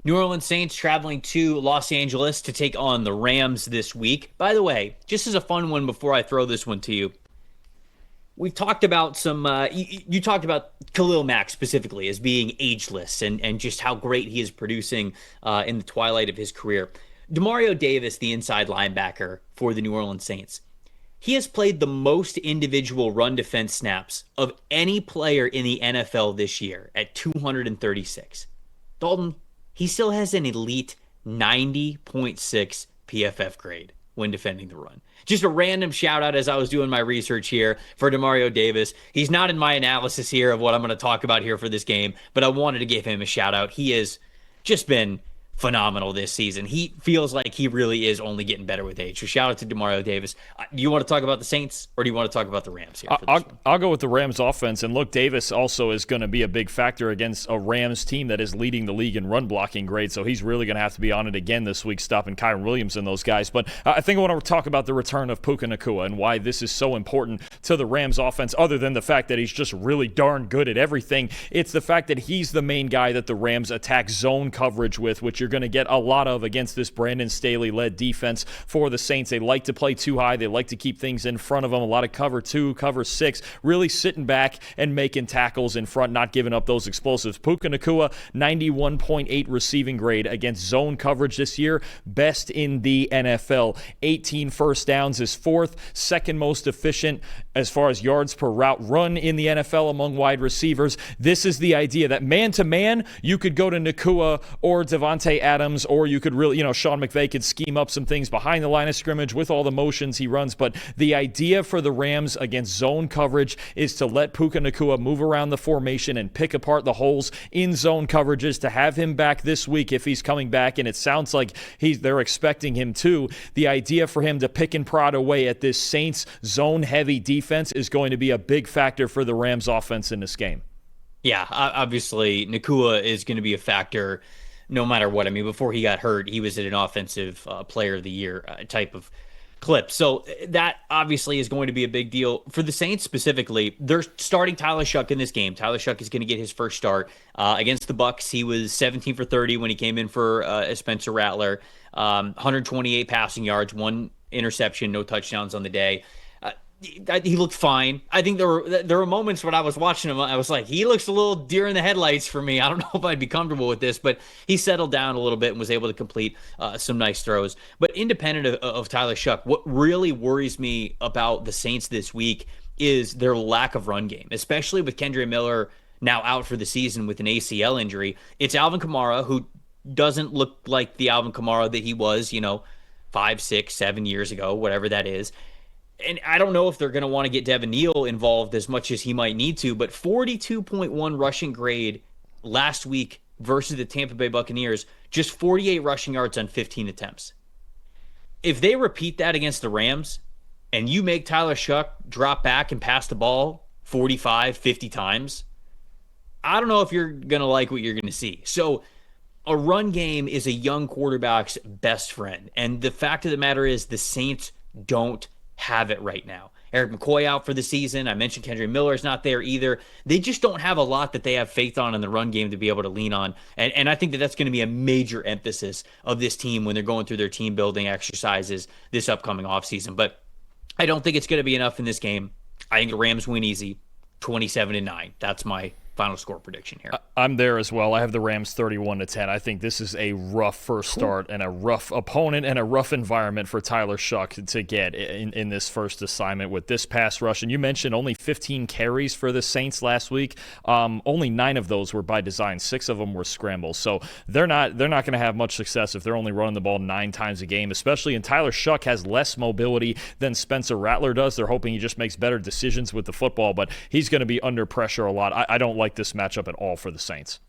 New Orleans Saints traveling to Los Angeles to take on the Rams this week. By the way, just as a fun one before I throw this one to you, we've talked about some. You talked about Khalil Mack specifically as being ageless and just how great he is producing in the twilight of his career. Demario Davis, the inside linebacker for the New Orleans Saints, he has played the most individual run defense snaps of any player in the NFL this year at 236. Dalton, he still has an elite 90.6 PFF grade when defending the run. Just a random shout out as I was doing my research here for Demario Davis. He's not in my analysis here of what I'm going to talk about here for this game, but I wanted to give him a shout out. He has just been phenomenal this season. He feels like he really is only getting better with age. So shout out to Demario Davis. Do you want to talk about the Saints or do you want to talk about the Rams here? I'll go with the Rams offense. And look, Davis also is going to be a big factor against a Rams team that is leading the league in run blocking grade. So he's really going to have to be on it again this week, stopping Kyren Williams and those guys. But I think I want to talk about the return of Puka Nacua and why this is so important to the Rams offense, other than the fact that he's just really darn good at everything. It's the fact that he's the main guy that the Rams attack zone coverage with, which you're going to get a lot of against this Brandon Staley-led defense for the Saints. They like to play too high. They like to keep things in front of them. A lot of cover 2, cover 6, really sitting back and making tackles in front, not giving up those explosives. Puka Nacua, 91.8 receiving grade against zone coverage this year, best in the NFL. 18 first downs is fourth, second most efficient as far as yards per route run in the NFL among wide receivers. This is the idea that man-to-man, you could go to Nacua or Devontae Adams, or you could really, Sean McVay could scheme up some things behind the line of scrimmage with all the motions he runs. But the idea for the Rams against zone coverage is to let Puka Nacua move around the formation and pick apart the holes in zone coverages, to have him back this week if he's coming back, and it sounds like they're expecting him to. The idea for him to pick and prod away at this Saints zone-heavy defense is going to be a big factor for the Rams offense in this game. Yeah, obviously Nacua is going to be a factor no matter what. I mean, before he got hurt, he was at an offensive player of the year type of clip. So that obviously is going to be a big deal. For the Saints specifically, they're starting Tyler Shuck in this game. Tyler Shuck is going to get his first start against the Bucs. He was 17 for 30 when he came in for Spencer Rattler. 128 passing yards, 1 interception, no touchdowns on the day. He looked fine. I think there were moments when I was watching him, I was like, he looks a little deer in the headlights for me. I don't know if I'd be comfortable with this, but he settled down a little bit and was able to complete some nice throws. But independent of Tyler Shuck, what really worries me about the Saints this week is their lack of run game, especially with Kendre Miller now out for the season with an ACL injury. It's Alvin Kamara, who doesn't look like the Alvin Kamara that he was, 5, 6, 7 years ago, whatever that is. And I don't know if they're going to want to get Devin Neal involved as much as he might need to, but 42.1 rushing grade last week versus the Tampa Bay Buccaneers, just 48 rushing yards on 15 attempts. If they repeat that against the Rams and you make Tyler Shuck drop back and pass the ball 45, 50 times, I don't know if you're going to like what you're going to see. So a run game is a young quarterback's best friend. And the fact of the matter is the Saints don't have it right now. Eric McCoy out for the season. I mentioned Kendre Miller is not there either. They just don't have a lot that they have faith on in the run game to be able to lean on. And I think that that's going to be a major emphasis of this team when they're going through their team building exercises this upcoming offseason. But I don't think it's going to be enough in this game. I think the Rams win easy, 27-9. That's my final score prediction here. I'm there as well. I have the Rams 31-10. I think this is a rough first start and a rough opponent and a rough environment for Tyler Shuck to get in this first assignment with this pass rush. And you mentioned only 15 carries for the Saints last week. Only 9 of those were by design. 6 of them were scrambles. So they're not going to have much success if they're only running the ball 9 times a game, especially. And Tyler Shuck has less mobility than Spencer Rattler does. They're hoping he just makes better decisions with the football, but he's going to be under pressure a lot. I don't like this matchup at all for the Saints.